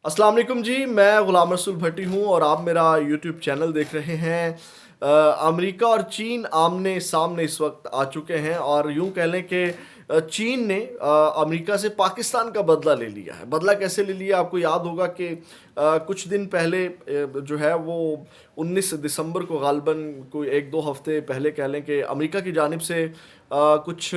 अस्सलाम वालेकुम जी, मैं ग़ुलाम रसूल भट्टी हूँ और आप मेरा यूट्यूब चैनल देख रहे हैं। अमेरिका और चीन आमने सामने इस वक्त आ चुके हैं और यूँ कह लें कि चीन ने अमेरिका से पाकिस्तान का बदला ले लिया है। बदला कैसे ले लिया, आपको याद होगा कि कुछ दिन पहले जो है वो 19 दिसंबर को गालबन कोई एक दो हफ्ते पहले कह लें कि अमेरिका की जानिब से कुछ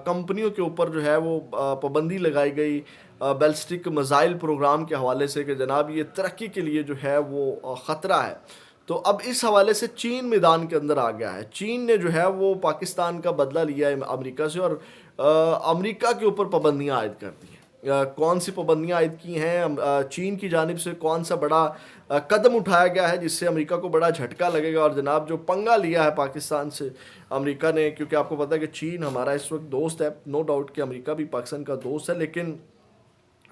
कंपनियों के ऊपर जो है वो पाबंदी लगाई गई बैलिस्टिक मिसाइल प्रोग्राम के हवाले से कि जनाब ये तरक्की के लिए जो है वो ख़तरा है। तो अब इस हवाले से चीन मैदान के अंदर आ गया है। चीन ने जो है वो पाकिस्तान का बदला लिया है अमेरिका से और अमेरिका के ऊपर पाबंदियां आयद कर दी हैं। कौन सी पाबंदियां आयद की हैं, चीन की जानिब से कौन सा बड़ा कदम उठाया गया है जिससे अमेरिका को बड़ा झटका लगेगा, और जनाब जो पंगा लिया है पाकिस्तान से अमेरिका ने, क्योंकि आपको पता है कि चीन हमारा इस वक्त दोस्त है, नो डाउट कि अमेरिका भी पाकिस्तान का दोस्त है, लेकिन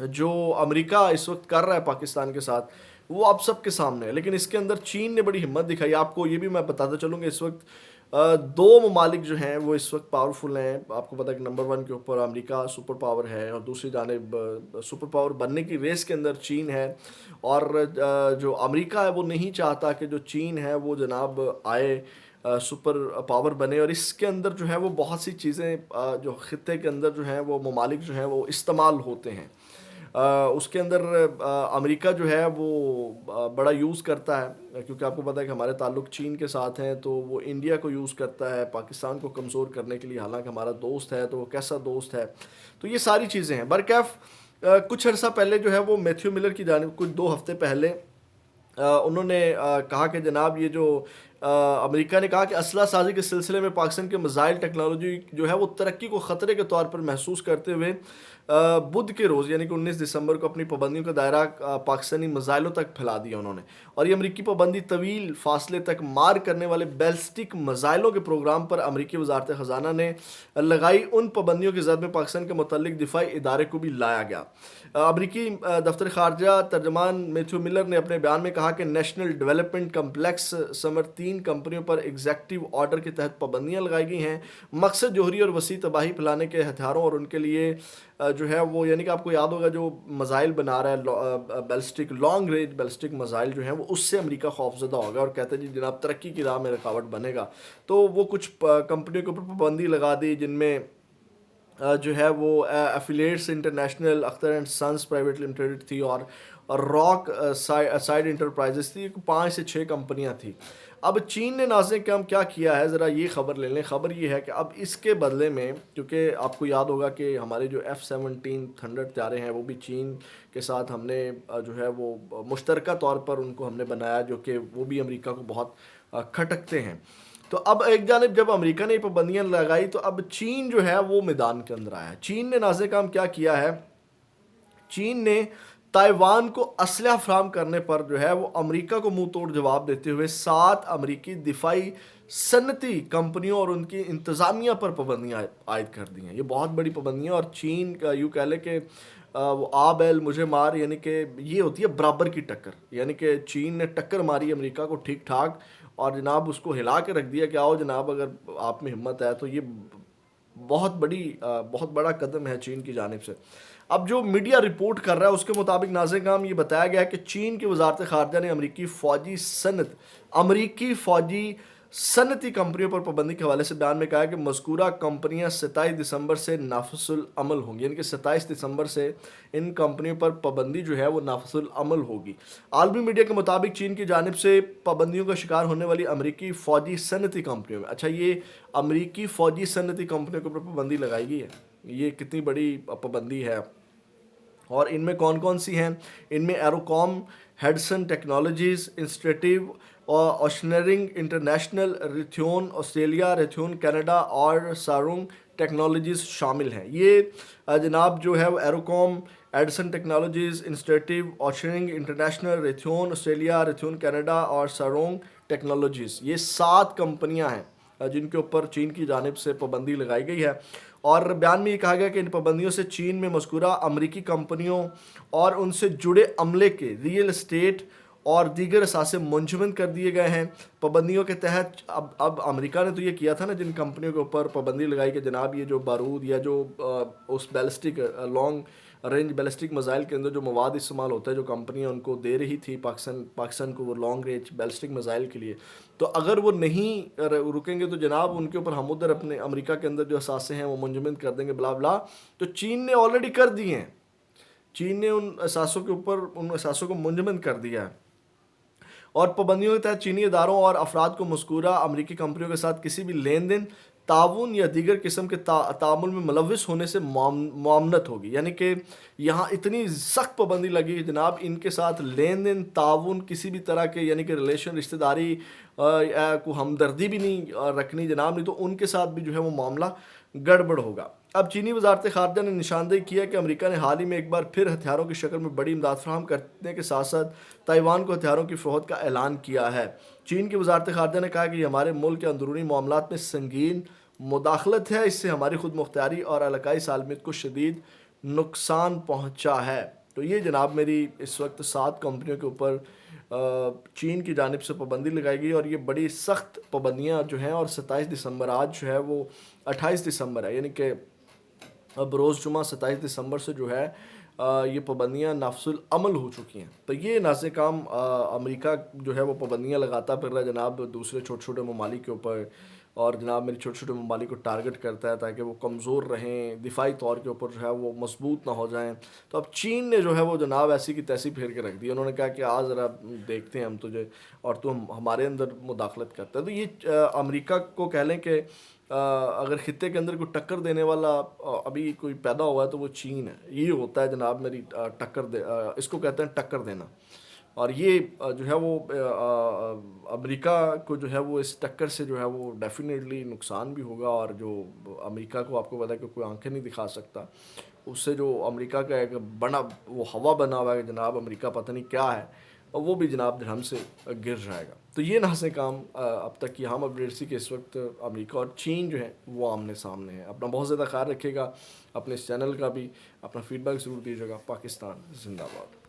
जो अमेरिका इस वक्त कर रहा है पाकिस्तान के साथ वो आप सबके सामने है। लेकिन इसके अंदर चीन ने बड़ी हिम्मत दिखाई। आपको ये भी मैं बताता चलूँगा, इस वक्त दो ममालिक जो हैं वो इस वक्त पावरफुल हैं। आपको पता है कि नंबर वन के ऊपर अमेरिका सुपर पावर है और दूसरी जानिब सुपर पावर बनने की रेस के अंदर चीन है। और जो अमेरिका है वो नहीं चाहता कि जो चीन है वो जनाब आए सुपर पावर बने, और इसके अंदर जो है वो बहुत सी चीज़ें जो ख़ित्ते के अंदर जो हैं वो ममालिक जो हैं वो इस्तेमाल होते हैं। उसके अंदर अमेरिका जो है वो बड़ा यूज़ करता है, क्योंकि आपको पता है कि हमारे ताल्लुक चीन के साथ हैं, तो वो इंडिया को यूज़ करता है पाकिस्तान को कमज़ोर करने के लिए। हालांकि हमारा दोस्त है तो वो कैसा दोस्त है, तो ये सारी चीज़ें हैं। बरकैफ कुछ अर्सा पहले जो है वो मैथ्यू मिलर की जानिब कुछ दो हफ्ते पहले उन्होंने कहा कि जनाब ये जो अमेरिका ने कहा कि असला साजी के सिलसिले में पाकिस्तान के मिसाइल टेक्नोलॉजी जो है वो तरक्की को ख़तरे के तौर पर महसूस करते हुए बुध के रोज़ यानी कि 19 दिसंबर को अपनी पाबंदियों का दायरा पाकिस्तानी मिसाइलों तक फैला दिया उन्होंने। और ये अमरीकी पाबंदी तवील फासले तक मार करने वाले बैलिस्टिक मिसाइलों के प्रोग्राम पर अमरीकी वजारत ख़जाना ने लगाई उन पाबंदियों की जद में पाकिस्तान के मुतल्लिक दिफाई इदारे को भी लाया गया। अमरीकी दफ्तर खारजा तर्जमान मैथ्यू मिलर ने अपने बयान में कहा कि नेशनल डेवलपमेंट कम्प्लेक्स समर 3 कंपनियों पर एग्जेक्टिव ऑर्डर के तहत पाबंदियां लगाई गई हैं। मकसद जोहरी और वसी तबाही फैलाने के हथियारों और उनके लिए जो है वो, यानी कि आपको याद होगा जो मिसाइल बना रहा है ballistic long range ballistic missile जो है वो, उससे अमेरिका खौफजदा होगा और कहते हैं जी जनाब तरक्की की राह में रुकावट बनेगा। तो वो कुछ कंपनियों के ऊपर पाबंदी लगा दी, जिनमें जो है वो affiliates international, Akhtar and sons private limited थी, और रॉक साइड इंटरप्राइजेस थी। 5 से 6 कंपनियां थी। अब चीन ने नाज़िम कम क्या किया है, ज़रा ये खबर ले लें। खबर ये है कि अब इसके बदले में, क्योंकि आपको याद होगा कि हमारे जो F-17 थंडर त्यारे हैं वो भी चीन के साथ हमने जो है वो मुश्तरका तौर पर उनको हमने बनाया, जो कि वो भी अमेरिका को बहुत खटकते हैं। तो अब एक जानिब जब अमेरिका ने पाबंदियां लगाई तो अब चीन जो है वो मैदान के अंदर आया है। चीन ने नाज़े काम क्या किया है, चीन ने ताइवान को असलहा फराहम करने पर जो है वो अमेरिका को मुंह तोड़ जवाब देते हुए 7 अमेरिकी दिफाई सनती कंपनियों और उनकी इंतज़ामिया पर पाबंदियां आयद कर दी हैं। ये बहुत बड़ी पाबंदियां, और चीन का यूँ कह ले कि वो आ बैल मुझे मार, यानी कि ये होती है बराबर की टक्कर। यानी कि चीन ने टक्कर मारी अमेरिका को ठीक ठाक, और जनाब उसको हिला के रख दिया कि आओ जनाब अगर आप में हिम्मत है। तो ये बहुत बड़ा कदम है चीन की जानिब से। अब जो मीडिया रिपोर्ट कर रहा है उसके मुताबिक नाज़िम काम ये बताया गया है कि चीन की वजारत खारजा ने अमरीकी फ़ौजी सनती कंपनियों पर पाबंदी के हवाले से बयान में कहा है कि मज़कूरा कंपनियां 27 दिसंबर से नाफिजुल अमल होंगी, यानी कि 27 दिसंबर से इन कंपनियों पर पाबंदी जो है वो नाफिजुल अमल होगी। आलमी मीडिया के मुताबिक चीन की जानिब से पाबंदियों का शिकार होने वाली अमरीकी फ़ौजी सनती कंपनियों में, अच्छा ये अमरीकी फ़ौजी सनती कंपनियों के ऊपर पाबंदी लगाई गई है, ये कितनी बड़ी पाबंदी है। और इनमें कौन कौन सी हैं, इनमें एरोकॉम, हेडसन टेक्नोलॉजीज़ इंस्टीट्यूट और ओशनरिंग International, Raytheon Australia, Raytheon Canada और सारुंग टेक्नोलॉजीज़ शामिल हैं। ये जनाब जो है वो एरोकॉम, एडसन Technologies Institute, Oceaneering International, Raytheon Australia, Raytheon Canada और सारोंग टेक्नोलॉजीज़, ये 7 कंपनियां हैं जिनके ऊपर चीन की जानिब से पाबंदी लगाई गई है। और बयान में ये कहा गया कि इन पाबंदियों से चीन में मज़कूरा अमरीकी कंपनियों और उनसे जुड़े अमले के रियल एस्टेट और दीगर असासे मुंजमद कर दिए गए हैं। पाबंदियों के तहत अब अमेरिका ने तो ये किया था ना, जिन कंपनियों के ऊपर पाबंदी लगाई कि जनाब ये जो बारूद या जो उस ballistic long range ballistic missile کے اندر جو مواد استعمال ہوتا ہے جو کمپنیاں ان کو دے رہی تھی پاکستان کو وہ لانگ رینج بیلسٹک میزائل کے لیے، تو اگر وہ نہیں رکیں گے تو جناب ان کے اوپر ہم ادھر اپنے امریکہ کے اندر جو اثاثے ہیں وہ منجمد کر دیں گے بلا بلا. تو چین نے آلریڈی کر دیے ہیں، چین نے ان اثاثوں کے اوپر ان اثاثوں کو منجمد کر دیا ہے. اور پابندیوں کے تحت چینی اداروں اور افراد کو مذکورہ امریکی کمپنیوں کے ساتھ کسی بھی لین دین، تعاون یا دیگر قسم کے تعامل میں ملوث ہونے سے معاملت ہوگی. یعنی کہ یہاں اتنی سخت پابندی لگی کہ جناب ان کے ساتھ لین دین، تعاون، کسی بھی طرح کے یعنی کہ ریلیشن، رشتہ داری کو ہمدردی بھی نہیں رکھنی جناب، نہیں تو ان کے ساتھ بھی جو ہے وہ معاملہ گڑبڑ ہوگا. اب چینی وزارت خارجہ نے نشاندہی کیا کہ امریکہ نے حال ہی میں ایک بار پھر ہتھیاروں کی شکل میں بڑی امداد فراہم کرنے کے ساتھ ساتھ تائیوان کو ہتھیاروں کی فروخت کا اعلان کیا ہے. چین کی وزارت خارجہ نے کہا کہ یہ ہمارے ملک کے اندرونی معاملات میں سنگین مداخلت ہے، اس سے ہماری خود مختاری اور علاقائی سالمیت کو شدید نقصان پہنچا ہے. تو یہ جناب میری اس وقت 7 کمپنیوں کے اوپر چین کی جانب سے پابندی لگائی گئی، اور یہ بڑی سخت پابندیاں جو ہیں. اور 27 دسمبر، آج جو ہے وہ 28 دسمبر ہے، یعنی کہ اب روز جمعہ 27 دسمبر سے جو ہے یہ پابندیاں نافذ العمل ہو چکی ہیں. تو یہ ناظر کام امریکہ جو ہے وہ پابندیاں لگاتا پھر رہا ہے جناب دوسرے چھوٹے چھوٹے ممالک کے اوپر، اور جناب میرے چھوٹے چھوٹے ممالک کو ٹارگٹ کرتا ہے تاکہ وہ کمزور رہیں، دفاعی طور کے اوپر جو ہے وہ مضبوط نہ ہو جائیں. تو اب چین نے جو ہے وہ جناب ایسی کی تیسی پھیر کے رکھ دی. انہوں نے کہا کہ آج ذرا دیکھتے ہیں ہم تجھے، اور تو ہمارے اندر مداخلت کرتا ہے. تو یہ امریکہ کو کہہ لیں کہ اگر خطے کے اندر کوئی ٹکر دینے والا ابھی کوئی پیدا ہوا ہے تو وہ چین ہے. یہ ہوتا ہے جناب میری اس کو کہتے ہیں ٹکر دینا. اور یہ جو ہے وہ امریکہ کو جو ہے وہ اس ٹکر سے جو ہے وہ ڈیفینیٹلی نقصان بھی ہوگا. اور جو امریکہ کو آپ کو پتا ہے کہ کوئی آنکھیں نہیں دکھا سکتا، اس سے جو امریکہ کا ایک بڑا وہ ہوا بنا ہوا ہے کہ جناب امریکہ پتہ نہیں کیا ہے، اور وہ بھی جناب درہم سے گر جائے گا. تو یہ نہ سے کام اب تک کی ہم اپڈیٹس تھی کہ اس وقت امریکہ اور چین جو ہے وہ آمنے سامنے ہیں. اپنا بہت زیادہ خیال رکھیے گا، اپنے اس چینل کا بھی اپنا فیڈ بیک ضرور دیجیے گا. پاکستان زندہ باد.